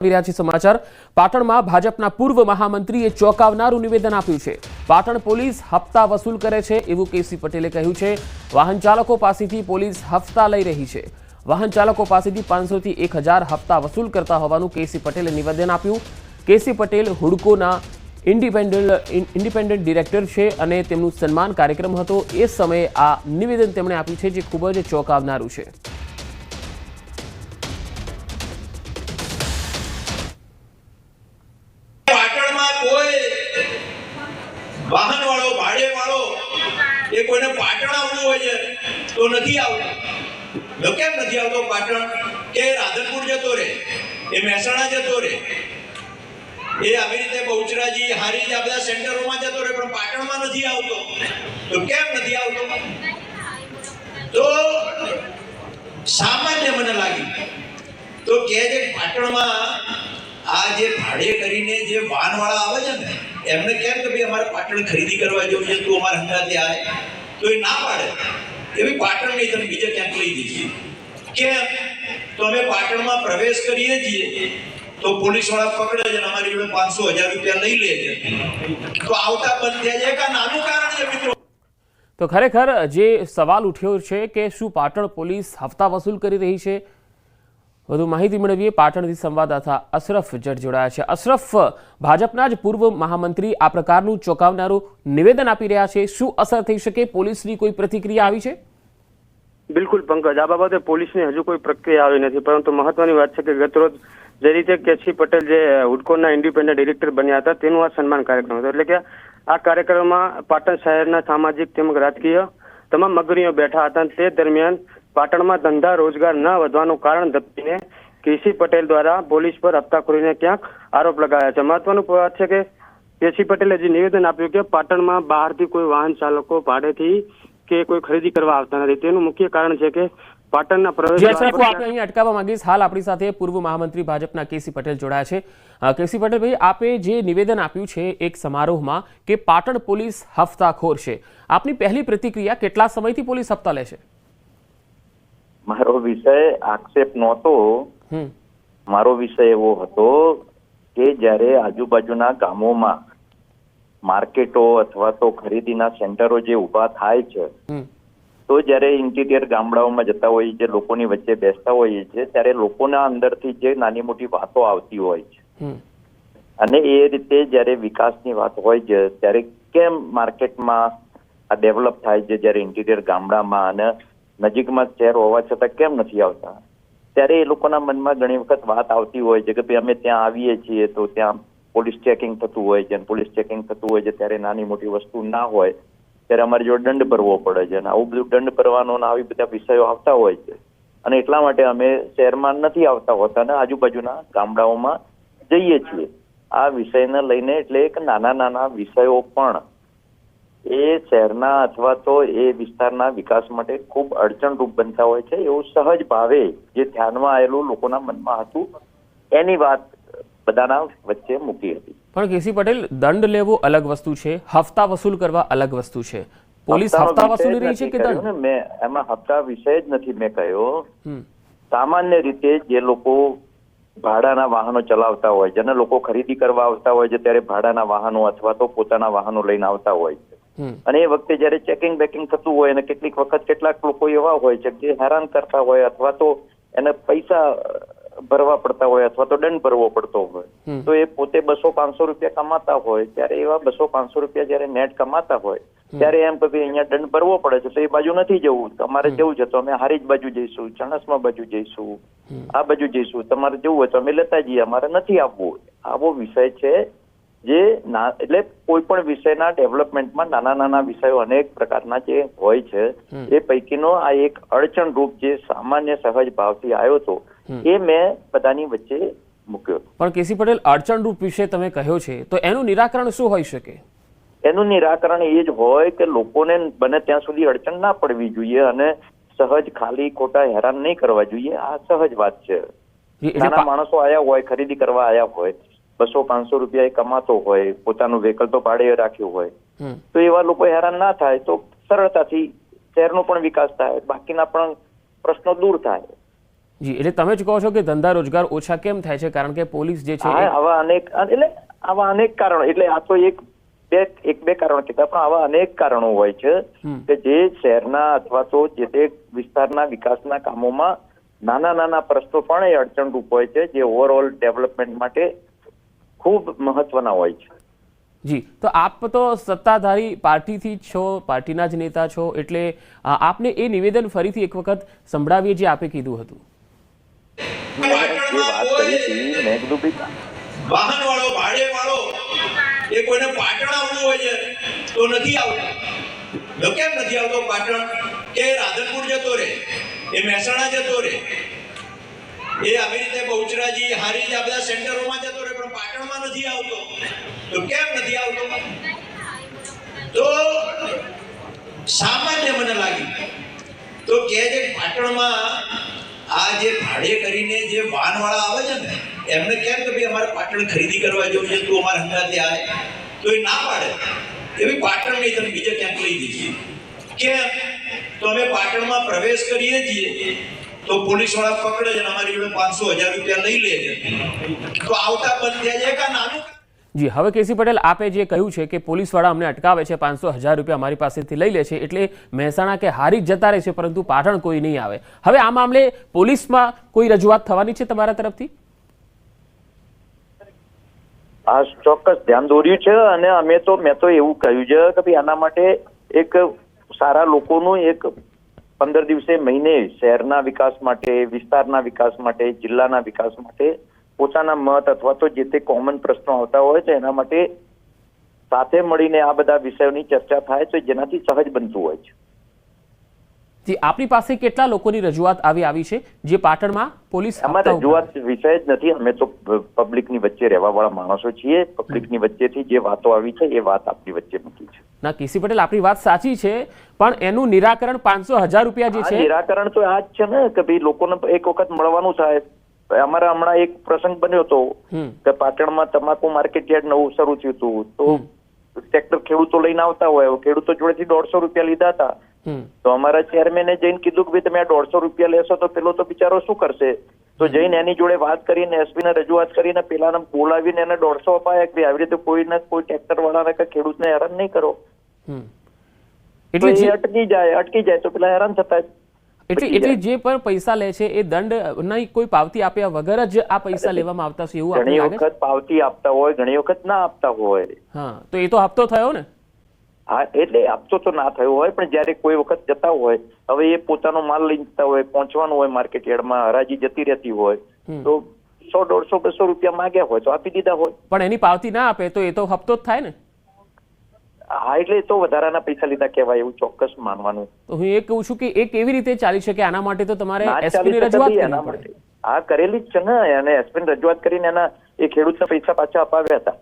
समाचार पाटणમાં ભાજપના પૂર્વ મહામંત્રીએ ચોંકાવનારું નિવેદન આપ્યું છે। પાટણ પોલીસ હપ્તા વસૂલ કરે છે એવું કેસી પટેલે કહ્યું છે। વાહન ચાલકો પાસેથી પોલીસ હપ્તા લઈ રહી છે। વાહન ચાલકો પાસેથી 500 થી 1000 હપ્તા વસૂલ કરતા હોવાનું કેસી પટેલે નિવેદન આપ્યું। કેસી પટેલ હુડકોના ઇન્ડિપેન્ડન્ટ ડિરેક્ટર છે અને તેમનું સન્માન કાર્યક્રમ હતો। એ સમયે આ નિવેદન તેમણે આપ્યું છે જે ખૂબ જ ચોંકાવનારું છે। वाहन वालों भाड़े वालों ये कोई ने पाटण आवू हो तो नहीं आवता लो केम नहीं आवतो पाटण के राधनपुर जतो रे ये महेसाणा जतो रे ये આવી રીતે બહુચરાજી હારીજ આ બધા સેન્ટરોમાં જતો રે પણ પાટણમાં નથી આવતો તો કેમ નથી આવતો તો સામાન્ય મને લાગી તો કે જે પાટણમાં આ જે ભાડે કરીને જે વાહનવાળા આવે છે ને એમને કેમ કે ભાઈ અમારે પાટણ ખરીદી કરવા જવું છે તો અમારા હંગાતે આવે તો એ ના પાડે એવી પાટણ નહીં તમે બીજે ક્યાંક લઈ જઈએ કેમ તો અમે પાટણમાં પ્રવેશ કરીએ છીએ તો પોલીસવાળા પકડે છે અમારી જોડે 500,000 રૂપિયા લઈ લે છે તો આવતા બંધ થયા છે એક નાનું કારણ છે મિત્રો। તો ખરેખર જે સવાલ ઉઠ્યો છે કે શું પાટણ પોલીસ હપ્તા વસૂલ કરી રહી છે? વધુ માહિતી મેળવીએ। પાટણથી સંવાદદાતા અશરફ જટ જોડાયા છે। અશરફ, ભાજપના જ પૂર્વ મહામંત્રી આ પ્રકારનું ચોંકાવનારું નિવેદન આપી રહ્યા છે, શું અસર થઈ શકે? પોલીસની કોઈ પ્રતિક્રિયા આવી છે? બિલકુલ પંકજ, આ બાબતે પોલીસની હજુ કોઈ પ્રક્રિયા આવી નથી, પરંતુ મહત્વની વાત છે કે ગતરોજ જે રીતે કેસી પટેલ જે હુડકોના ઇન્ડિપેન્ડન્ટ ડિરેક્ટર બન્યા હતા તેનું આ સન્માન કાર્યક્રમ હતો। એટલે કે આ કાર્યક્રમમાં પાટણ શહેરના સામાજિક તેમજ રાજકીય તમામ અગ્રણીઓ બેઠા હતા। તે દરમિયાન પાટણમાં ધંધા રોજગાર ન વધવાનું કારણ દર્શાવીને કેસી પટેલ દ્વારા પોલીસ પર હપ્તાખોરીને ક્યાંક આરોપ લગાવ્યા છે। મહત્વનું વાત છે કે કેસી પટેલે જે નિવેદન આપ્યું કે પાટણમાં બહારથી કોઈ વાહન ચાલકો ભાડેથી કે કોઈ ખરીદી કરવા આવતા નથી, તેનું મુખ્ય કારણ છે કે પાટણના પ્રવેશ આપણે અહીં અટકાવવા માંગીશ। હાલ આપણી સાથે પૂર્વ મહામંત્રી ભાજપના કેસી પટેલ જોડાયા છે। કેસી પટેલ ભાઈ, આપે જે નિવેદન આપ્યું છે એક સમારોહમાં કે પાટણ પોલીસ હપ્તાખોર છે, આપની પહેલી પ્રતિક્રિયા કેટલા સમયથી પોલીસ હપ્તા લે છે? મારો વિષય આક્ષેપ નહોતો, મારો વિષય એવો હતો કે જ્યારે આજુબાજુના ગામોમાં માર્કેટો અથવા તો ખરીદીના સેન્ટરો જે ઊભા થાય છે તો જ્યારે ઇન્ટિરિયર ગામડાઓમાં જતા હોઈએ છે, લોકોની વચ્ચે બેસતા હોઈએ છે, ત્યારે લોકોના અંદરથી જે નાની મોટી વાતો આવતી હોય છે અને એ રીતે જ્યારે વિકાસની વાત હોય છે ત્યારે કેમ માર્કેટમાં આ ડેવલપ થાય છે, જ્યારે ઇન્ટિરિયર ગામડામાં અને નજીકમાં શહેર હોવા છતાં કેમ નથી આવતા, ત્યારે એ લોકોના મનમાં ઘણી વખત વાત આવતી હોય છે કે ભાઈ અમે ત્યાં આવીએ છીએ તો ત્યાં પોલીસ ચેકિંગ થતું હોય છે, પોલીસ ચેકિંગ થતું હોય છે ત્યારે નાની મોટી વસ્તુ ના હોય ત્યારે અમારી જોડે દંડ ભરવો પડે છે અને આવું બધું દંડ ભરવાનો આવી બધા વિષયો આવતા હોય છે અને એટલા માટે અમે શહેરમાં નથી આવતા હોતા અને આજુબાજુના ગામડાઓમાં જઈએ છીએ। આ વિષયને લઈને એટલે એક નાના નાના વિષયો પણ એ શહેરના અથવા તો એ વિસ્તારના વિકાસ માટે ખૂબ અડચણરૂપ બનતા હોય છે, એવું સહજ ભાવે જે ધ્યાનમાં આવેલું લોકોના મનમાં હતું એની વાત બધાના વચ્ચે મૂકી હતી। પણ કેસી પટેલ, દંડ લેવો અલગ વસ્તુ છે, હપ્તા વસૂલ કરવા અલગ વસ્તુ છે। પોલીસ હપ્તા વસૂલી રહી છે કે દંડ? મેં એમાં હપ્તા વિષય જ નથી મેં કહ્યો। સામાન્ય રીતે જે લોકો ભાડાના વાહનો ચલાવતા હોય, જેને લોકો ખરીદી કરવા આવતા હોય છે ત્યારે ભાડાના વાહનો અથવા તો પોતાના વાહનો લઈને આવતા હોય છે અને એ વખતે જયારે ચેકિંગ બેકિંગ થતું હોય અને કેટલીક વખત કેટલાક લોકો એવા હોય છે જે હેરાન કરતા હોય અથવા તો એને પૈસા ભરવા પડતા હોય અથવા તો દંડ ભરવો પડતો હોય તો એ પોતે 200-500 રૂપિયા કમાતા હોય ત્યારે એવા 200-500 રૂપિયા જયારે નેટ કમાતા હોય ત્યારે એમ કે અહીંયા દંડ ભરવો પડે છે તો એ બાજુ નથી જવું, તમારે જવું છે તો અમે હારીજ બાજુ જઈશું, ચણસમા બાજુ જઈશું, આ બાજુ જઈશું, તમારે જવું હોય તો અમે લેતા જઈએ, અમારે નથી આવવું। આવો વિષય છે જે એટલે કોઈ પણ વિષયના ડેવલપમેન્ટમાં નાના નાના વિષયો અનેક પ્રકારના જે હોય છે એ પૈકીનો આ એક અડચણરૂપ જે સામાન્ય સહજ ભાવથી આવ્યો હતો એ મેં બધાની વચ્ચે મૂક્યો। પણ કેસી પટેલ, અડચણરૂપ વિશે તમે કહ્યો છે તો એનું નિરાકરણ શું હોઈ શકે? એનું નિરાકરણ એ જ હોય કે લોકોને બને ત્યાં સુધી અડચણ ના પડવી જોઈએ અને સહજ ખાલી ખોટા હેરાન નહીં કરવા જોઈએ। આ સહજ વાત છે। નાના માણસો આયા હોય, ખરીદી કરવા આયા હોય, 200-500 રૂપિયા એ કમાતો હોય, પોતાનું વ્હીકલ તો ભાડે રાખ્યું હોય તો એવા લોકો હેરાન ના થાય તો સરળતાથી શહેરનો પણ વિકાસ થાય, બાકીના પણ પ્રશ્નો દૂર થાય। જી, એટલે તમે જ કહો છો કે ધંધા રોજગાર ઓછા કેમ થાય છે? કારણ કે પોલીસ જે છે હા, આવા અનેક કારણો, એટલે આ તો એક બે કારણો કીધા, પણ આવા અનેક કારણો હોય છે કે જે શહેરના અથવા તો જે તે વિસ્તારના વિકાસના કામોમાં નાના પ્રશ્નો પણ એ અડચણરૂપ હોય છે, જે ઓવરઓલ ડેવલપમેન્ટ માટે ખૂબ મહત્વના હોય છે. જી, તો આપ તો સત્તાધારી પાર્ટીથી જ છો, પાર્ટીના જ નેતા છો, એટલે આપને એ નિવેદન ફરીથી એક વખત સંભળાવીએ જે આપે કીધું હતું. જે વાત કરી હતી મેં કીધું વાહન વાળો, ભાડે વાળો, એ કોઈને પાટણ આવવું હોય છે તો નથી આવતો. કેમ નથી આવતો પાટણ? કે રાધનપુર જતો રહે, એ મહેસાણા જતો રહે, એ આવી રીતે બહુચરાજી, હારીજ આ બધા સેન્ટરોમાં જતો રહે, પણ પાટણમાં નથી આવતો. તો કેમ નથી આવતો? તો સામાન્ય મને લાગ્યું તો કે જે પાટણમાં આ જે ભાડે કરીને જે વાહનવાળા આવે છે ને, એમને કેમ કે ભાઈ અમારે પાટણ ખરીદી કરવા જવું છે, તું અમારા હંગાથે આવે, તો એ ના પાડે કે ભાઈ પાટણ નહીં, તમે બીજે ક્યાંક લઈ જઈએ. કેમ? તો અમે પાટણમાં પ્રવેશ કરીએ છીએ તો પોલીસ વાળા પકડે છે, અમારી જોડે 500,000 રૂપિયા લઈ લે છે, તો આવતા બંધ થયા છે. કા નાનું જી, હવે કેસી પટેલ આપે જે કહ્યું છે કે પોલીસવાળા અમને અટકાવે છે, 500,000 રૂપિયા અમારી પાસેથી લઈ લે છે, એટલે મહેસાણા કે હારી જતા રહે છે, પરંતુ પાટણ કોઈ નહીં આવે. હવે આ મામલે પોલીસમાં કોઈ રજૂઆત થવાની છે તમારા તરફથી? આ ચોક્કસ ધ્યાન દોર્યું છે, અને મેં તો એવું કહ્યું છે કે ભાઈ આના માટે એક સારા લોકોનું એક 15 દિવસે મહિને શહેરના વિકાસ માટે, વિસ્તારના વિકાસ માટે, જિલ્લાના વિકાસ માટે પોતાના મત અથવા તો જે તે કોમન પ્રશ્નો આવતા હોય છે એના માટે સાથે મળીને આ બધા વિષયોની ચર્ચા થાય છે, જેનાથી સહજ બનતું હોય છે. જી, આપની પાસે કેટલા લોકોની રજૂઆત આવી છે જે પાટણમાં પોલીસ? અમારે રજૂઆત વિષય જ નથી, અમે તો પબ્લિકની વચ્ચે રહેવા વાળા માણસો છીએ. પબ્લિકની વચ્ચેથી જે વાતો આવી છે એ વાત આપણી વચ્ચે મૂકી છે. ના, કેસી પટેલ આપણી વાત સાચી છે, પણ એનું નિરાકરણ 500,000 રૂપિયા જે છે, નિરાકરણ તો આ જ છે ને કે ભાઈ લોકોને એક વખત મળવાનું થાય. અમારે હમણાં એક પ્રસંગ બન્યો હતો કે પાટણમાં તમાકુ માર્કેટયાર્ડ નવું શરૂ થયું હતું, તો ટ્રેક્ટર ખેડૂતો લઈને આવતા હોય, ખેડૂતો જોડેથી 150 રૂપિયા લીધા હતા, તો અમારા ચેરમેને જઈને કીધું કે ભાઈ તમે આ 150 રૂપિયા લેશો તો પેલો તો બિચારો શું કરશે? તો જઈને એની જોડે વાત કરીને, એસપીને રજૂઆત કરીને પેલાને બોલાવીને એને 150 અપાયા કે આવી રીતે કોઈ ટ્રેક્ટર વાળાને કે ખેડૂતને હેરાન નહીં કરો. એટલે અટકી જાય તો પેલા હેરાન થતા. એટલે જે પણ પૈસા લે છે એ દંડ નહીં, કોઈ પાવતી આપ્યા વગર જ આ પૈસા લેવામાં આવતા છે એવું ઘણી વખત પાવતી આપતા હોય, ઘણી વખત ના આપતા હોય. હા, તો એ તો હપ્તો થયો ને? હા, એટલે હપ્તો તો ના થયો હોય, પણ જયારે કોઈ વખત જતા હોય, હવે એ પોતાનો માલ લઈ જતા હોય, પહોંચવાનું હોય માર્કેટ યાર્ડમાં, હરાજી જતી રહેતી હોય, તો 100, 150, 200 રૂપિયા માંગ્યા હોય તો આપી દીધા હોય. પણ એની પાવતી ના આપે તો એ તો હપ્તો જ થાય ને? હા, એટલે તો વધારાના પૈસા લીધા કહેવાય એવું ચોક્કસ માનવાનું. તો હું એ કહું છું કે એ કેવી રીતે ચાલી શકે? આના માટે તો તમારે એસપીની રજૂઆત કરવી પડે. હા, કરેલી જ છે ને, અને એસપીની રજૂઆત કરીને એના એ ખેડૂતના પૈસા પાછા અપાવ્યા હતા.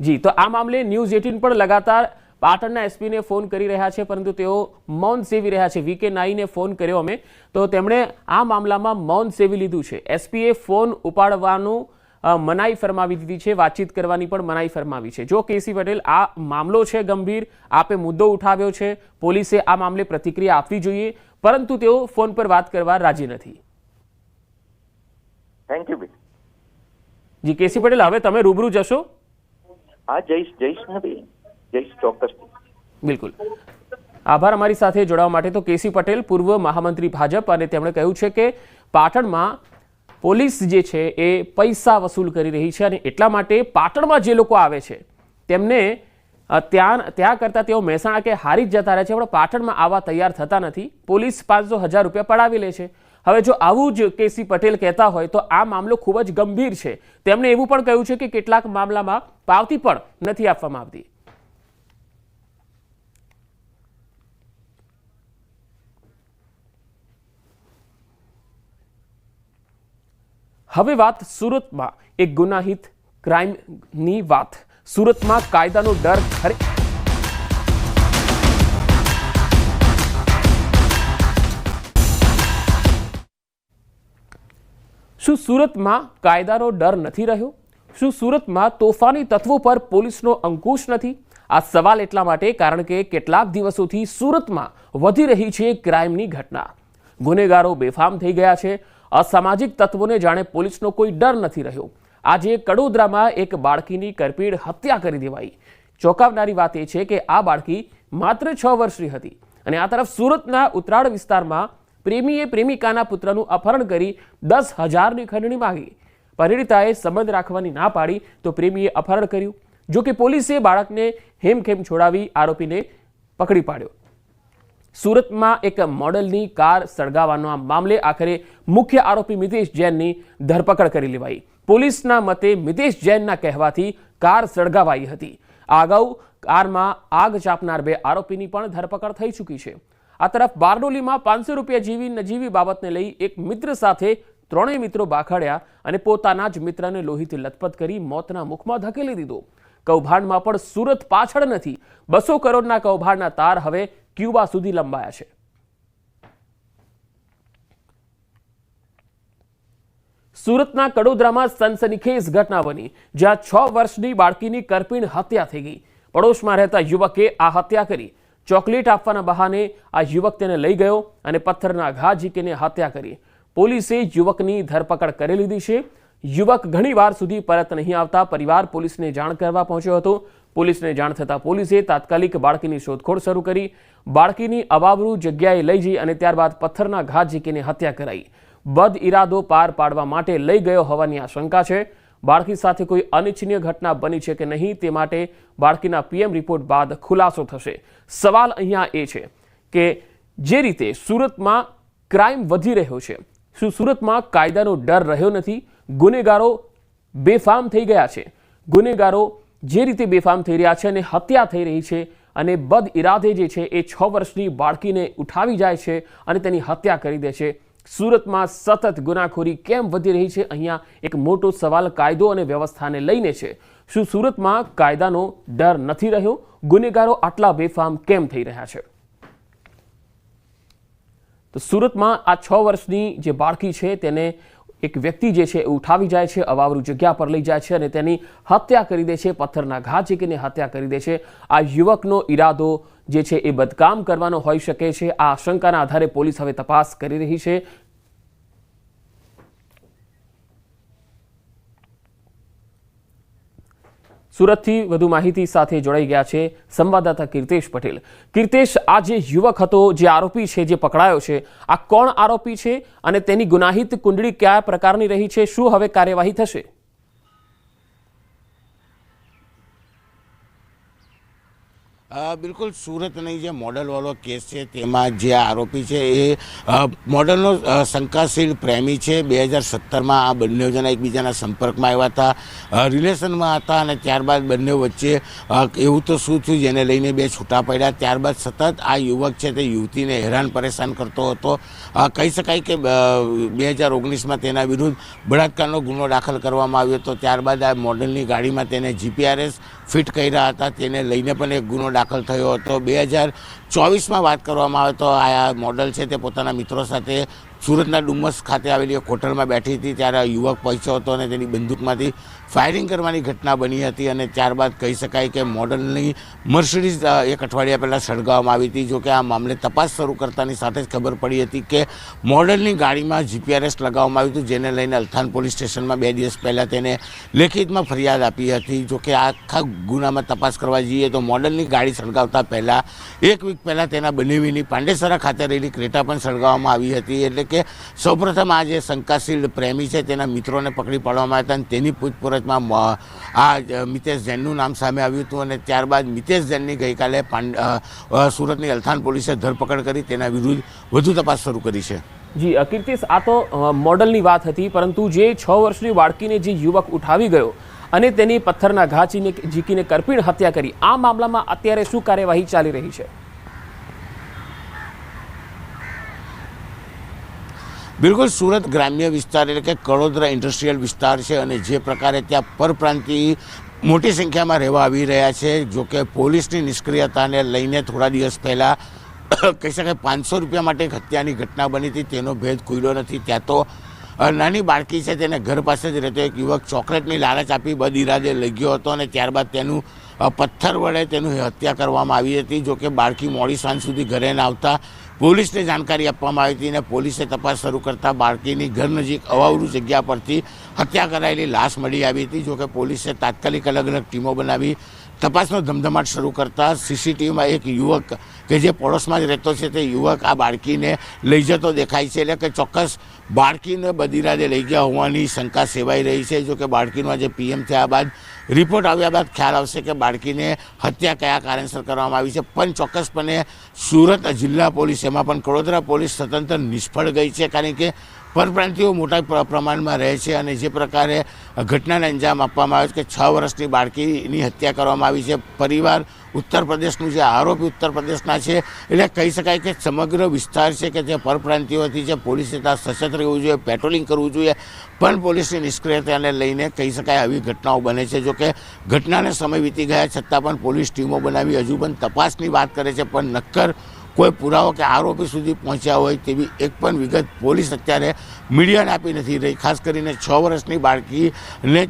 જી, તો આ મામલે ન્યૂઝ 18 પણ લગાતાર પાટણના એસપીને ફોન કરી રહ્યા છે, પરંતુ તેઓ મૌન સેવી રહ્યા છે. VK નાઈને ફોન કર્યો અમે, તો તેમણે આ મામલામાં મૌન સેવી લીધું છે. એસપીએ ફોન ઉપાડવાનું મનાઈ ફરમાવી દીધી છે, વાતચીત કરવાની પણ મનાઈ ફરમાવી છે. જો કેસી પટેલ, આ મામલો છે ગંભીર, આપે મુદ્દો ઉઠાવ્યો છે, પોલીસે આ મામલે પ્રતિક્રિયા આપવી જોઈએ, પરંતુ તેઓ ફોન પર વાત કરવા રાજી નથી. Thank you. જી, કેસી પટેલ, હવે તમે રૂબરૂ જશો? હા, જઈશ ને ભાઈ, જઈશ ચોક્કસ. બિલકુલ, આભાર અમારી સાથે જોડાવા માટે. તો કેસી પટેલ, પૂર્વ મહામંત્રી ભાજપ, અને તેમણે કહ્યું છે કે પાટણમાં પોલીસ જે છે એ પૈસા વસૂલ કરી રહી છે, અને એટલા માટે પાટણમાં જે લોકો આવે છે તેમને ત્યાં કરતાં તેઓ મહેસાણા કે હારી જ જતા રહે છે, પણ પાટણમાં આવવા તૈયાર થતા નથી. પોલીસ 500,000 રૂપિયા પડાવી લે છે. હવે જો આવું જ કેસી પટેલ કહેતા હોય તો આ મામલો ખૂબ જ ગંભીર છે. તેમણે એવું પણ કહ્યું છે કે કેટલાક મામલામાં પાવતી પણ નથી આપવામાં આવતી. હવે વાત સુરતમાં એક ગુનાહિત ક્રાઇમની વાત. સુરતમાં કાયદાનો ડર ખરે શું સુરતમાં કાયદાનો ડર નથી રહ્યો? શું સુરતમાં તોફાની તત્વો પર પોલીસનો અંકુશ નથી? આ સવાલ એટલા માટે કારણ કે કેટલાક દિવસોથી સુરતમાં વધી રહી છે ક્રાઇમની ઘટના. ગુનેગારો બેફામ થઈ ગયા છે. અસામાજિક તત્વોને જાણે પોલીસનો કોઈ ડર નથી રહ્યો. આજે કડોદરામાં એક બાળકીની કરપીણ હત્યા કરી દેવાઈ. ચોંકાવનારી વાત એ છે કે આ બાળકી માત્ર 6 વર્ષની હતી અને આ તરફ સુરતના ઉત્તરાળ વિસ્તારમાં પ્રેમીએ પ્રેમિકાના પુત્રનું અપહરણ કરી 10,000ની ખંડણી માંગી. પરિણીતાએ સંબંધ રાખવાની ના પાડી તો પ્રેમીએ અપહરણ કર્યું. જો કે પોલીસે બાળકને હેમખેમ છોડાવી આરોપીને પકડી પાડ્યો. સુરતમાં એક મોડલની કાર સળગાવવાના મામલે આખરે મુખ્ય આરોપી મિતેશ જૈનની ધરપકડ કરી લેવાઈ. પોલીસના મતે મિતેશ જૈનના કહેવાથી કાર સળગાવાઈ હતી. આ અગાઉ કારમાં આગ ચાપનાર 2 આરોપીની પણ ધરપકડ થઈ ચૂકી છે. આ તરફ બારડોલીમાં 500 રૂપિયા જેવી નજીવી બાબતને લઈ એક મિત્ર સાથે 3 મિત્રો બાખડ્યા અને પોતાના જ મિત્રને લોહીથી લથપથ કરી મોતના મુખમાં ધકેલી દીધો. કૌભાંડમાં પણ સુરત પાછળ નથી. 200 કરોડના કૌભાંડના તાર હવે ક્યુબા સુધી લંબાયા છે. સુરતના કડોદરામાં સનસનીખેજ ઘટના બની, જ્યાં 6 વર્ષની બાળકીની કરપીણ હત્યા થઈ ગઈ. પડોશમાં રહેતા યુવકે આ હત્યા કરી. ચોકલેટ આપવાના બહાને આ યુવક તેને લઈ ગયો અને પથ્થરના ઘા ઝીકીને હત્યા કરી. પોલીસે યુવકની ધરપકડ કરી લીધી છે. યુવક ઘણી વાર સુધી પરત નહીં આવતા પરિવાર પોલીસને જાણ કરવા પહોંચ્યો હતો. પોલીસને જાણ થતાં પોલીસે તાત્કાલિક બાળકીની શોધખોળ શરૂ કરી. બાળકીની અવાવરૂ જગ્યાએ લઈ જઈ અને ત્યારબાદ પથ્થરના ઘા ઝીકીને હત્યા કરાઈ. બદ ઇરાદો પાર પાડવા માટે લઈ ગયો હોવાની આશંકા છે. બાળકી સાથે કોઈ અનિચ્છનીય ઘટના બની છે કે નહીં તે માટે બાળકીના પીએમ રિપોર્ટ બાદ ખુલાસો થશે. સવાલ અહીંયા એ છે કે જે રીતે સુરતમાં ક્રાઇમ વધી રહ્યો છે, શું સુરતમાં કાયદાનો ડર રહ્યો નથી? ગુનેગારો બેફામ થઈ ગયા છે. ગુનેગારો જે રીતે બેફામ થઈ રહ્યા છે અને હત્યા થઈ રહી છે અને બદ ઇરાદે જે છે એ 6 વર્ષની બાળકીને ઉઠાવી જાય છે અને તેની હત્યા કરી દે છે. સુરતમાં સતત ગુનાખોરી કેમ વધી રહી છે? અહીંયા એક મોટો સવાલ કાયદો અને વ્યવસ્થાને લઈને છે. શું સુરતમાં કાયદાનો ડર નથી રહ્યો? ગુનેગારો આટલા બેફામ કેમ થઈ રહ્યા છે? તો સુરતમાં આ 6 વર્ષની જે બાળકી છે તેને એક વ્યક્તિ જે છે એ ઉઠાવી જાય છે, અવાવરૂ જગ્યા પર લઈ જાય છે અને તેની હત્યા કરી દે છે. પથ્થરના ઘા ઝીકીને હત્યા કરી દે છે. આ યુવકનો ઈરાદો જે છે એ બદકામ કરવાનો હોઈ શકે છે. આ આશંકાના આધારે પોલીસ હવે તપાસ કરી રહી છે. સુરતથી વધુ માહિતી સાથે જોડાઈ ગયા છે સંવાદદાતા કીર્તેશ પટેલ. કીર્તેશ, આ જે યુવક હતો, જે આરોપી છે, જે પકડાયો છે, આ કોણ આરોપી છે અને તેની ગુનાહિત કુંડળી કયા પ્રકારની રહી છે? શું હવે કાર્યવાહી થશે? બિલકુલ, સુરતની જે મોડલવાળો કેસ છે તેમાં જે આરોપી છે એ મોડલનો શંકાશીલ પ્રેમી છે. 2017માં આ બંને જણા એકબીજાના સંપર્કમાં આવ્યા હતા, રિલેશનમાં હતા અને ત્યારબાદ બંને વચ્ચે એવું તો શું થયું જેને લઈને 2 છૂટા પડ્યા. ત્યારબાદ સતત આ યુવક છે તે યુવતીને હેરાન પરેશાન કરતો હતો. કહી શકાય કે 2019માં તેના વિરુદ્ધ બળાત્કારનો ગુનો દાખલ કરવામાં આવ્યો હતો. ત્યારબાદ આ મોડલની ગાડીમાં તેને જીપીઆરએસ ફિટ કર્યા હતા, તેને લઈને પણ એક ગુનો દાખલ થયો હતો. 2024માં વાત કરવામાં આવે તો આ મોડલ છે તે પોતાના મિત્રો સાથે સુરતના ડુમસ ખાતે આવેલી એક હોટલમાં બેઠી હતી. ત્યારે યુવક પહોંચ્યો હતો અને તેની બંદૂકમાંથી ફાયરિંગ કરવાની ઘટના બની હતી અને ત્યારબાદ કહી શકાય કે મોડલની મર્સિડીઝ 1 અઠવાડિયા પહેલાં સળગાવવામાં આવી હતી. જોકે આ મામલે તપાસ શરૂ કરતાની સાથે જ ખબર પડી હતી કે મોડલની ગાડીમાં જીપીઆરએસ લગાવવામાં આવ્યું હતું, જેને લઈને અલથાણ પોલીસ સ્ટેશનમાં 2 દિવસ પહેલાં તેને લેખિતમાં ફરિયાદ આપી હતી. જોકે આખા ગુનામાં તપાસ કરવા જઈએ તો મોડલની ગાડી સળગાવતા પહેલાં 1 વીક પહેલાં તેના બનેવીની પાંડેસરા ખાતે રહેલી ક્રેટા પણ સળગાવવામાં આવી હતી. એટલે કે સૌપ્રથમ આ જે શંકાશીલ પ્રેમી છે તેના મિત્રોને પકડી પાડવામાં આવ્યા હતા અને તેની પૂછપરછમાં આ મિતેશ જૈનનું નામ સામે આવ્યું હતું અને ત્યારબાદ મિતેશ જૈનની ગઈકાલે સુરતની અલથાણ પોલીસે ધરપકડ કરી તેના વિરુદ્ધ વધુ તપાસ શરૂ કરી છે. જી કીર્તિશ, આ તો મોડલની વાત હતી, પરંતુ જે 6 વર્ષની બાળકીને જે યુવક ઉઠાવી ગયો અને તેની પથ્થરના ઘા ઝીકીને કરપીણ હત્યા કરી, આ મામલામાં અત્યારે શું કાર્યવાહી ચાલી રહી છે? બિલકુલ, સુરત ગ્રામ્ય વિસ્તાર એટલે કે કડોદરા ઇન્ડસ્ટ્રીયલ વિસ્તાર છે અને જે પ્રકારે ત્યાં પરપ્રાંતિય મોટી સંખ્યામાં રહેવા આવી રહ્યા છે. જોકે પોલીસની નિષ્ક્રિયતાને લઈને થોડા દિવસ પહેલાં કહી શકાય 500 રૂપિયા માટે એક હત્યાની ઘટના બની હતી, તેનો ભેદ ખુલ્યો નથી. ત્યાં તો નાની બાળકી છે તેને ઘર પાસે જ રહેતો એક યુવક ચોકલેટની લાલચ આપી બદ ઇરાદે લઈ ગયો હતો અને ત્યારબાદ તેનું પથ્થર વડે તેનું હત્યા કરવામાં આવી હતી. જોકે બાળકી મોડી સાંજ સુધી ઘરે ના આવતા પોલીસને જાણકારી આપવામાં આવી હતી અને પોલીસે તપાસ શરૂ કરતાં બાળકીની ઘર નજીક અવાવરૂ જગ્યા પરથી હત્યા કરાયેલી લાશ મળી આવી હતી. જોકે પોલીસે તાત્કાલિક અલગ અલગ ટીમો બનાવી તપાસનો ધમધમાટ શરૂ કરતા સીસીટીવીમાં એક યુવક કે જે પડોશમાં જ રહેતો છે તે યુવક આ બાળકીને લઈ જતો દેખાય છે. એટલે કે ચોક્કસ બાળકીને બદીરાદે લઈ ગયા હોવાની શંકા સેવાઈ રહી છે. જો કે બાળકીનો આજે પીએમ થયા બાદ રિપોર્ટ આવ્યા બાદ ખ્યાલ આવશે કે બાળકીને હત્યા કયા કારણસર કરવામાં આવી છે. પણ ચોક્કસપણે સુરત જિલ્લા પોલીસ, એમાં પણ વડોદરા પોલીસ સ્વતંત્ર નિષ્ફળ ગઈ છે, કારણ કે પરપ્રાંતિઓ મોટા પ્રમાણમાં રહે છે અને જે પ્રકારે ઘટનાને અંજામ આપવામાં આવ્યો છે કે 6 વર્ષની બાળકીની હત્યા કરવામાં આવી છે. પરિવાર ઉત્તર પ્રદેશનું જે આરોપી ઉત્તર પ્રદેશના છે, એટલે કહી શકાય કે સમગ્ર વિસ્તાર છે કે જે પરપ્રાંતિઓથી છે. પોલીસે ત્યાં સશસ્ત્ર રહેવું જોઈએ, પેટ્રોલિંગ કરવું જોઈએ, પણ પોલીસની નિષ્ક્રિયતાને લઈને કહી શકાય આવી ઘટનાઓ બને છે. જોકે ઘટનાને સમય વીતી ગયા છતાં પણ પોલીસ ટીમો બનાવી હજુ પણ તપાસની વાત કરે છે, પણ નક્કર કોઈ પુરાવો કે આરોપી સુધી પહોંચ્યા હોય તેવી એક પણ વિગત પોલીસ અત્યારે મીડિયાને આપી નથી રહી. ખાસ કરીને 6 વર્ષની બાળકીને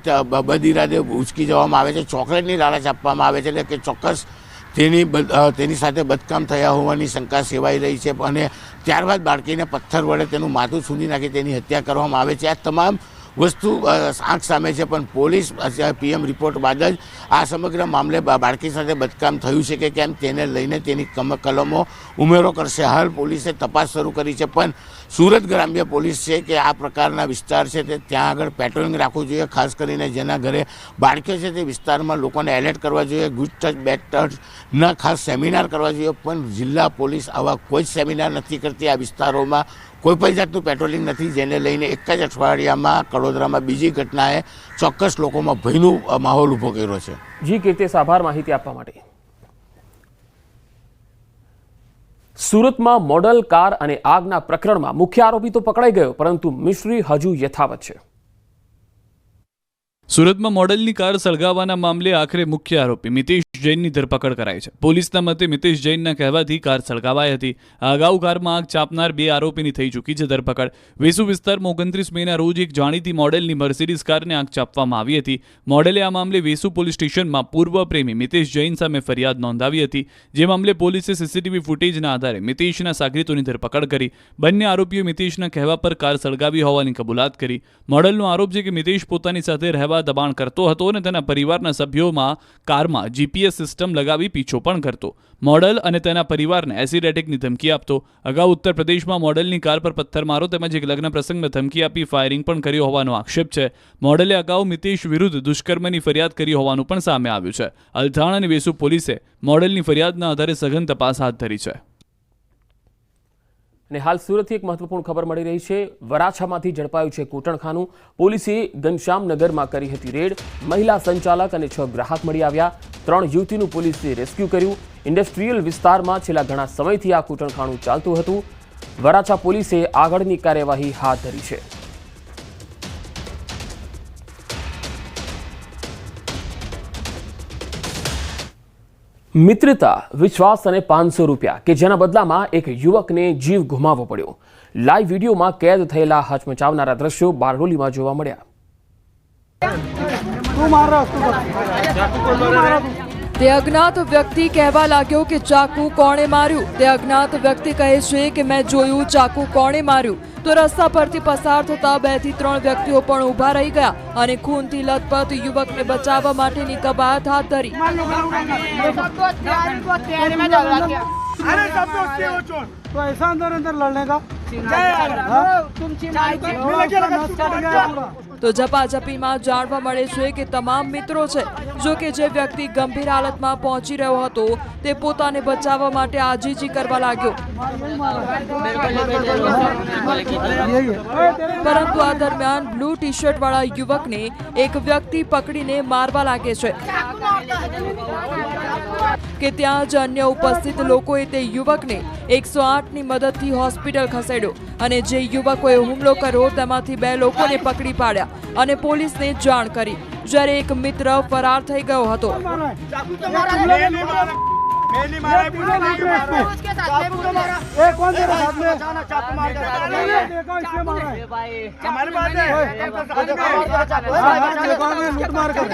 બદઇરાદે ઉચકી જવામાં આવે છે, ચોકલેટની લાલચ આપવામાં આવે છે, એટલે કે ચોક્કસ તેની સાથે બદકામ થયા હોવાની શંકા સેવાઈ રહી છે. અને ત્યારબાદ બાળકીને પથ્થર વડે તેનું માથું સૂંધી નાખી તેની હત્યા કરવામાં આવે છે. આ તમામ વસ્તુ આંખ સામે છે, પણ પોલીસ પીએમ રિપોર્ટ બાદ જ આ સમગ્ર મામલે બાળકી સાથે બદકામ થયું છે કે કેમ તેને લઈને તેની કલમો ઉમેરો કરશે. હાલ પોલીસે તપાસ શરૂ કરી છે, પણ સુરત ગ્રામ્ય પોલીસ છે કે આ પ્રકારના વિસ્તાર છે તે ત્યાં આગળ પેટ્રોલિંગ રાખવું જોઈએ. ખાસ કરીને જેના ઘરે બાળકીઓ છે તે વિસ્તારમાં લોકોને એલર્ટ કરવા જોઈએ, ગુડ ટચ બેડ ટચના ખાસ સેમિનાર કરવા જોઈએ. પણ જિલ્લા પોલીસ આવા કોઈ જ સેમિનાર નથી કરતી. આ વિસ્તારોમાં કોઈ પણ જાતનું પેટ્રોલિંગ નથી, જેને લઈને એક જ અઠવાડિયામાં વડોદરામાં બીજી ઘટનાએ ચોક્કસ લોકોમાં ભયનું માહોલ ઊભો કર્યો છે. જી કીર્તિશ, આભાર માહિતી આપવા માટે. સુરતમાં મોડલ કાર અને આગના પ્રકરણમાં મુખ્ય આરોપી તો પકડાઈ ગયો, પરંતુ મિસ્ટ્રી હજુ યથાવત છે. સુરતમાં મોડલની કાર સળગાવવાના મામલે આખરે મુખ્ય આરોપી મિતેશ જૈનની ધરપકડ કરાઈ છે. પોલીસના મતે મિતેશ જૈનના કહેવાથી કાર સળગાવાઈ હતી. આ અગાઉ કારમાં આગ ચાપનાર 2 આરોપીની થઈ ચૂકી છે ધરપકડ. વેસુ વિસ્તારમાં 29 મેના રોજ એક જાણીતી મોડેલની મર્સિડીઝ કારને આગ ચાપવામાં આવી હતી. મોડેલે આ મામલે વેસુ પોલીસ સ્ટેશનમાં પૂર્વ પ્રેમી મિતેશ જૈન સામે ફરિયાદ નોંધાવી હતી, જે મામલે પોલીસે સીસીટીવી ફૂટેજના આધારે મિતેશના સાગરીતોની ધરપકડ કરી. બંને આરોપીઓ મિતેશના કહેવા પર કાર સળગાવી હોવાની કબૂલાત કરી. મોડલનો આરોપ છે કે મિતેશ પોતાની સાથે રહેવા દબાણ કરતો હતો અને તેના પરિવારના સભ્યોમાં કારમાં જીપીએસ સિસ્ટમ લગાવી પીછો પણ કરતો. મોડલ અને તેના પરિવારને એસિડ એટેકની ધમકી આપતો. અગાઉ ઉત્તર પ્રદેશમાં મોડલની કાર પર પથ્થરમારો તેમજ એક લગ્ન પ્રસંગમાં ધમકી આપી ફાયરિંગ પણ કર્યો હોવાનો આક્ષેપ છે. મોડલે અગાઉ મિતેશ વિરુદ્ધ દુષ્કર્મની ફરિયાદ કરી હોવાનું પણ સામે આવ્યું છે. અલથાણ અને વેસુ પોલીસે મોડલની ફરિયાદના આધારે સઘન તપાસ હાથ ધરી છે. અને હાલ સુરતથી એક મહત્વપૂર્ણ ખબર મળી રહી છે. વરાછામાંથી ઝડપાયું છે કૂટણખાનું. પોલીસે ઘનશ્યામનગરમાં કરી હતી રેડ. મહિલા સંચાલક અને 6 ગ્રાહક મળી આવ્યા. 3 યુવતીનું પોલીસે રેસ્ક્યુ કર્યું. ઇન્ડસ્ટ્રીયલ વિસ્તારમાં છેલ્લા ઘણા સમયથી આ કૂટણખાનું ચાલતું હતું. વરાછા પોલીસે આગળની કાર્યવાહી હાથ ધરી છે. મિત્રતા, વિશ્વાસ અને 500 રૂપિયા કે જેના બદલામાં એક યુવકને જીવ ગુમાવવો પડ્યો. લાઈવ વિડીયોમાં કેદ થયેલા હચમચાવનારા દ્રશ્યો બારડોલીમાં જોવા મળ્યા. તે અજ્ઞાત વ્યક્તિ કહેવા લાગ્યો કે ચાકુ કોણે માર્યું. તે અજ્ઞાત વ્યક્તિ કહે છે કે મેં જોયું ચાકુ કોણે માર્યું. તો રસ્તા પરથી પસાર થતા 2 થી 3 વ્યક્તિઓ પણ ઊભા રહી ગયા અને ખૂનથી લથપથ યુવકને બચાવવા માટેની કવાયત હાથ ધરી. तो ऐसा अंदर अंदर लड़ने का તો ઝપાઝપીમાં જાણવા મળે છે કે તમામ મિત્રો છે. જો કે જે વ્યક્તિ ગંભીર હાલતમાં પહોંચી રહ્યો હતો તે પોતાને બચાવવા માટે આજીજી કરવા લાગ્યો, પરંતુ આ દરમિયાન બ્લુ ટી શર્ટ વાળા યુવકને એક વ્યક્તિ પકડીને મારવા લાગે છે કે ત્યાં જ અન્ય ઉપસ્થિત લોકોએ તે યુવકને 108ની મદદથી હોસ્પિટલ ખસેડ્યો અને જે યુવકોએ હુમલો કર્યો તેમાંથી 2 લોકોને પકડી પાડ્યા અને પોલીસને જાણ કરી, જ્યારે એક મિત્ર ફરાર થઈ ગયો હતો. मैंने मारा है, पूछो चाकू को मारा। ए कौन तेरे साथ में? चाकू मार के देखो इसने मारा है। हमारे पास है। लूट मार कर।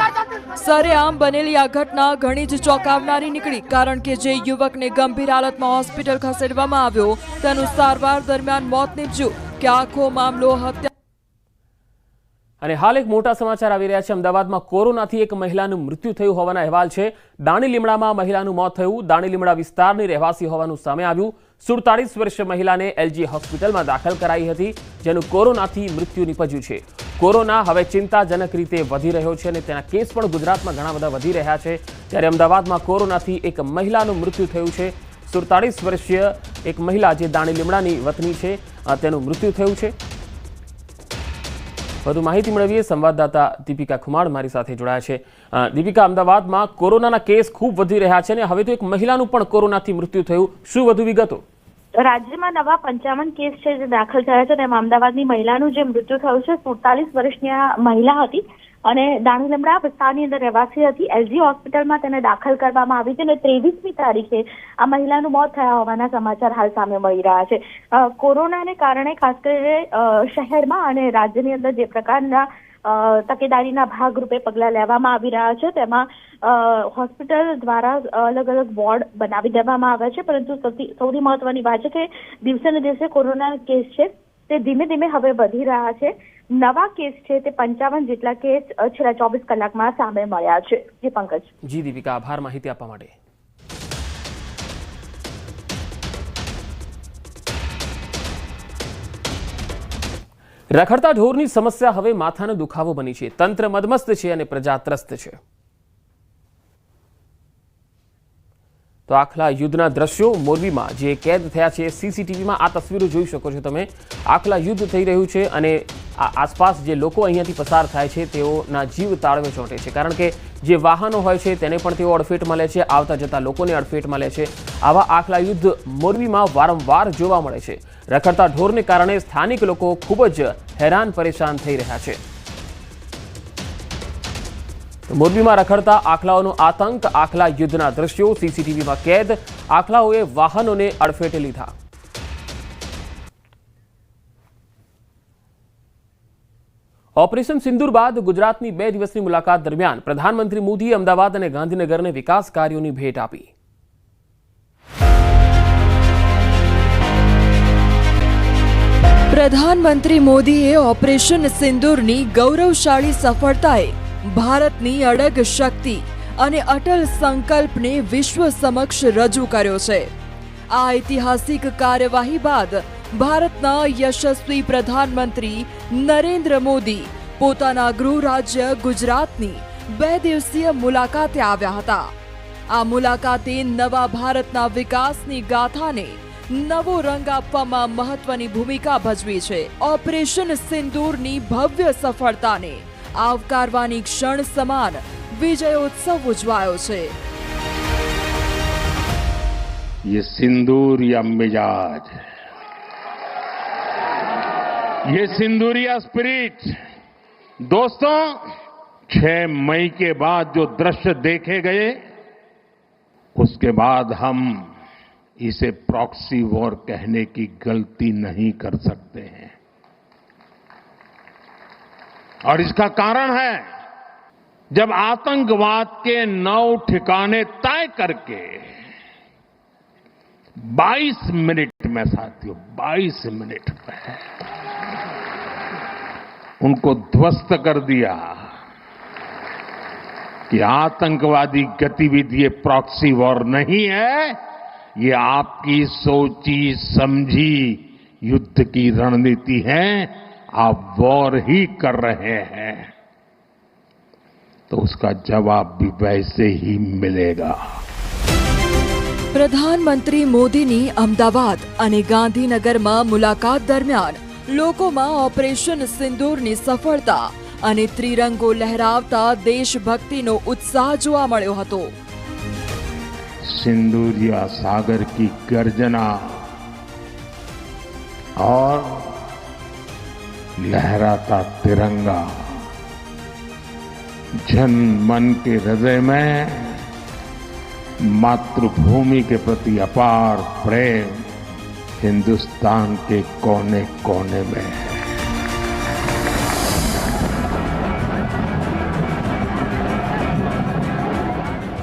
સરેઆમ બનેલી આ ઘટના ઘણી જ ચોંકાવનારી નીકળી, કારણ કે જે યુવકને ગંભીર હાલતમાં હોસ્પિટલ ખસેડવામાં આવ્યો તેનું સારવાર દરમિયાન મોત નીપજ્યું કે આખો મામલો હત્યા. અને હાલ એક મોટા સમાચાર આવી રહ્યા છે. અમદાવાદમાં કોરોનાથી એક મહિલાનું મૃત્યુ થયું હોવાના અહેવાલ છે. દાણીલીમડામાં મહિલાનું મોત થયું. દાણીલીમડા વિસ્તારની રહેવાસી હોવાનું સામે આવ્યું. 47 વર્ષીય મહિલાને એલજી હોસ્પિટલમાં દાખલ કરાઈ હતી, જેનું કોરોનાથી મૃત્યુ નિપજ્યું છે. કોરોના હવે ચિંતાજનક રીતે વધી રહ્યો છે અને તેના કેસ પણ ગુજરાતમાં ઘણા બધા વધી રહ્યા છે. ત્યારે અમદાવાદમાં કોરોનાથી એક મહિલાનું મૃત્યુ થયું છે. 47 વર્ષીય એક મહિલા જે દાણીલીમડાની વતની છે તેનું મૃત્યુ થયું છે. વધુ માહિતી મેળવીએ. સંવાદદાતા દીપિકા ખુમાણ મારી સાથે જોડાયા છે. દીપિકા, અમદાવાદમાં કોરોનાના કેસ ખૂબ વધી રહ્યા છે અને હવે તો એક મહિલાનું પણ કોરોનાથી મૃત્યુ થયું. શું વધુ વિગતો? રાજ્યમાં નવા 55 કેસ છે જે દાખલ થયા છે. તેમાં અમદાવાદની મહિલાનું જે મૃત્યુ થયું છે, 47 વર્ષની આ મહિલા હતી અને દાણીલીમડા વિસ્તારની અંદર રહેવાસી હતી. એલજી હોસ્પિટલમાં તેને દાખલ કરવામાં આવી છે અને 23મી તારીખે આ મહિલાનું મોત થયા હોવાના સમાચાર હાલ સામે મળી રહ્યા છે. કોરોનાને કારણે ખાસ કરીને શહેરમાં અને રાજ્યની અંદર જે પ્રકારના તકેદારીના ભાગરૂપે પગલાં લેવામાં આવી રહ્યા છે, તેમાં હોસ્પિટલ દ્વારા અલગ અલગ વોર્ડ બનાવી દેવામાં આવ્યા છે. પરંતુ સૌથી મહત્વની વાત છે કે દિવસે ને દિવસે કોરોના કેસ છે તે ધીમે ધીમે હવે વધી રહ્યા છે. નવા કેસ છે તે 55 જેટલા કેસ છેલ્લા 24 કલાકમાં સામે મળ્યા છે. જી પંકજ. જી દીપિકા, આભાર માહિતી આપવા માટે. રખડતા ઢોરની સમસ્યા હવે માથાનો દુખાવો બની છે. તંત્ર મદમસ્ત છે અને પ્રજા ત્રસ્ત છે. તો આખલા યુદ્ધના દ્રશ્યો મોરબીમાં જે કેદ થયા છે, સીસીટીવીમાં આ તસવીરો જોઈ શકો છો તમે. આખલા યુદ્ધ થઈ રહ્યું છે અને આસપાસ જે લોકો અહીંયાથી પસાર થાય છે તેઓના જીવ તાળવે ચોંટે છે, કારણ કે જે વાહનો હોય છે તેને પણ તેઓ અડફેટ મળે છે, આવતા જતા લોકોને અડફેટ મળે છે. આવા આખલા યુદ્ધ મોરબીમાં વારંવાર જોવા મળે છે. રખડતા ઢોરને કારણે સ્થાનિક લોકો ખૂબ જ હેરાન પરેશાન થઈ રહ્યા છે. મોરબીમાં રખડતા આખલાઓનો આતંક, આખલા યુદ્ધના દ્રશ્યો સીસીટીવીમાં કેદ. આખલાઓએ વાહનોને અડફેટે લીધા. ઓપરેશન સિંદૂર બાદ ગુજરાતની 2 દિવસની મુલાકાત દરમિયાન પ્રધાનમંત્રી મોદીએ અમદાવાદ અને ગાંધીનગરને વિકાસ કાર્યોની ભેટ આપી. પ્રધાનમંત્રી મોદીએ ઓપરેશન સિંદૂરની ગૌરવશાળી સફળતાએ ભારતની અડગ શક્તિ અને અટલ સંકલ્પને વિશ્વ સમક્ષ રજૂ કર્યો છે. આ ઐતિહાસિક કાર્યવાહી બાદ ભારતના યશસ્વી પ્રધાનમંત્રી નરેન્દ્ર મોદી પોતાના ગૃહ રાજ્ય ગુજરાતની 2 દિવસીય મુલાકાતે આવ્યા હતા. આ મુલાકાતે નવા ભારતના વિકાસની ગાથાને નવો રંગ આપવામાં મહત્વની ભૂમિકા ભજવી છે. ઓપરેશન સિંદૂરની ભવ્ય સફળતાને આવકારવાની ક્ષણ સમાન વિજયોત્સવ ઉજવાયો છે. ये सिंदूर या मिजाज, ये सिंदूरिया स्पिरिट, दोस्तों 6 मई के बाद जो दृश्य देखे गए उसके बाद हम इसे प्रॉक्सी वॉर कहने की गलती नहीं कर सकते हैं. और इसका कारण है जब आतंकवाद के 9 ठिकाने तय करके 22 मिनट में, साथियों 22 मिनट में उनको ध्वस्त कर दिया कि आतंकवादी गतिविधि ये प्रॉक्सी वॉर नहीं है, ये आपकी सोची समझी युद्ध की रणनीति है. आप वॉर ही कर रहे हैं तो उसका जवाब भी वैसे ही मिलेगा. પ્રધાનમંત્રી મોદીની અમદાવાદ અને ગાંધીનગરમાં મુલાકાત દરમિયાન લોકોમાં ઓપરેશન સિંદૂરની સફળતા અને ત્રિરંગો લહેરાવતા દેશભક્તિનો ઉત્સાહ જોવા મળ્યો હતો. सिंदूरिया सागर की गर्जना और लहराता तिरंगा जन मन के हृदय में मातृभूमि के प्रति अपार प्रेम हिंदुस्तान के कोने कोने में है।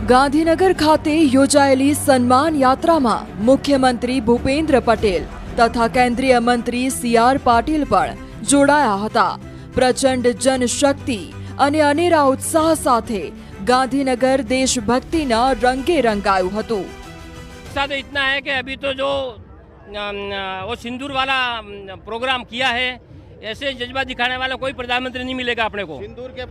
ગાંધીનગર ખાતે યોજાયેલી સન્માન યાત્રામાં મુખ્યમંત્રી ભૂપેન્દ્ર પટેલ તથા કેન્દ્રીય મંત્રી સી.આર. પાટીલ પણ જોડાયા હતા. પ્રચંડ જનશક્તિ અને અનેરા ઉત્સાહ સાથે ગાંધીનગર દેશભક્તિના રંગે રંગાયું હતું. साथ इतना है कि अभी तो जो वो सिंदूर वाला प्रोग्राम किया है, ऐसे जज्बा दिखाने वाला कोई प्रधानमंत्री नहीं मिलेगा अपने को। सिंदूर के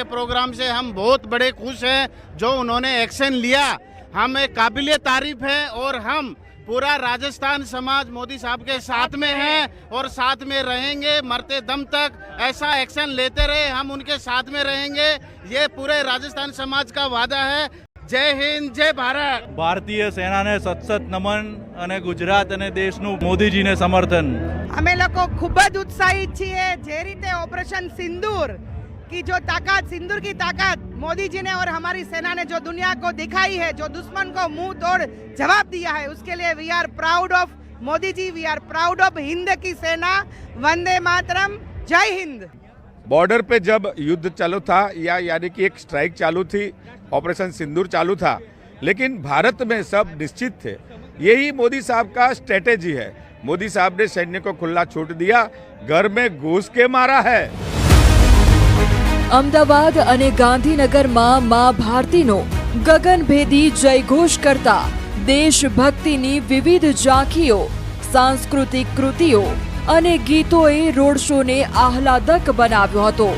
प्रोग्राम से हम बहुत बड़े खुश हैं। जो उन्होंने एक्शन लिया हमें काबिले तारीफ है और हम पूरा राजस्थान समाज मोदी साहब के साथ में है और साथ में रहेंगे मरते दम तक। ऐसा एक्शन लेते रहे, हम उनके साथ में रहेंगे, ये पूरे राजस्थान समाज का वादा है। जय हिंद, जय भारत। ભારતીય સેનાને સતત નમન અને ગુજરાત અને દેશનું મોદીજીને સમર્થન। અમે લોકો ખૂબ જ ઉત્સાહિત છીએ। જે રીતે ऑपरेशन सिंदूर की जो ताकत, सिंदूर की ताकत मोदी जी ने और हमारी सेना ने जो दुनिया को दिखाई है, जो दुश्मन को मुंह तोड़ जवाब दिया है, उसके लिए we are proud of Modi ji, we are proud of Hind की सेना। वंदे मातरम, जय हिंद। बॉर्डर पे जब युद्ध चालू था या यानी कि एक स्ट्राइक चालू थी, ऑपरेशन सिंदूर चालू था, लेकिन भारत में सब निश्चित थे। यही मोदी साहब का स्ट्रेटेजी है। मोदी साहब ने सैन्य को खुला छूट दिया, घर में घुस के मारा है। અમદાવાદ અને ગાંધીનગરમાં મા ભારતીનો ગગનભેદી જયઘોષ કરતા દેશભક્તિની વિવિધ ઝાંખીઓ, સાંસ્કૃતિક કૃતિઓ અને ગીતોએ રોડ શોને આહલાદક બનાવ્યો હતો.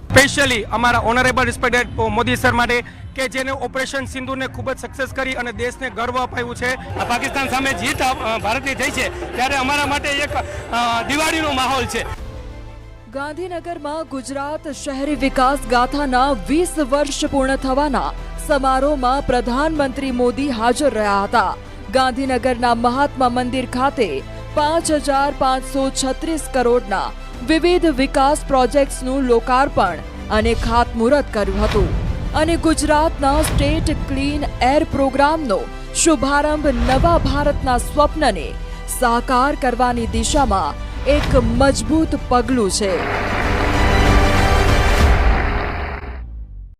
સ્પેશિયલી અમારા ઓનરેબલ રિસ્પેક્ટેડ મોદી સર માટે કે જેને ઓપરેશન સિંદૂરને ખૂબ જ સક્સેસ કરી અને દેશને ગર્વ અપાવ્યું છે. પાકિસ્તાન સામે જીત ભારતની થઈ છે ત્યારે અમારા માટે એક દિવાળીનો માહોલ છે. ગાંધીનગરમાં ગુજરાત શહેરી વિકાસ ગાથાના 20 વર્ષ પૂર્ણ થવાના સમારોહમાં પ્રધાનમંત્રી મોદી હાજર રહ્યા હતા. ગાંધીનગરના મહાત્મા મંદિર ખાતે 5,536 કરોડના વિવિધ વિકાસ પ્રોજેક્ટ્સનું લોકાર્પણ અને ખાતમુહૂર્ત કર્યું હતું અને ગુજરાતના સ્ટેટ ક્લીન એર પ્રોગ્રામનો શુભારંભ નવા ભારતના સ્વપ્નને સાકાર કરવાની દિશામાં એક મજબૂત પગલું છે.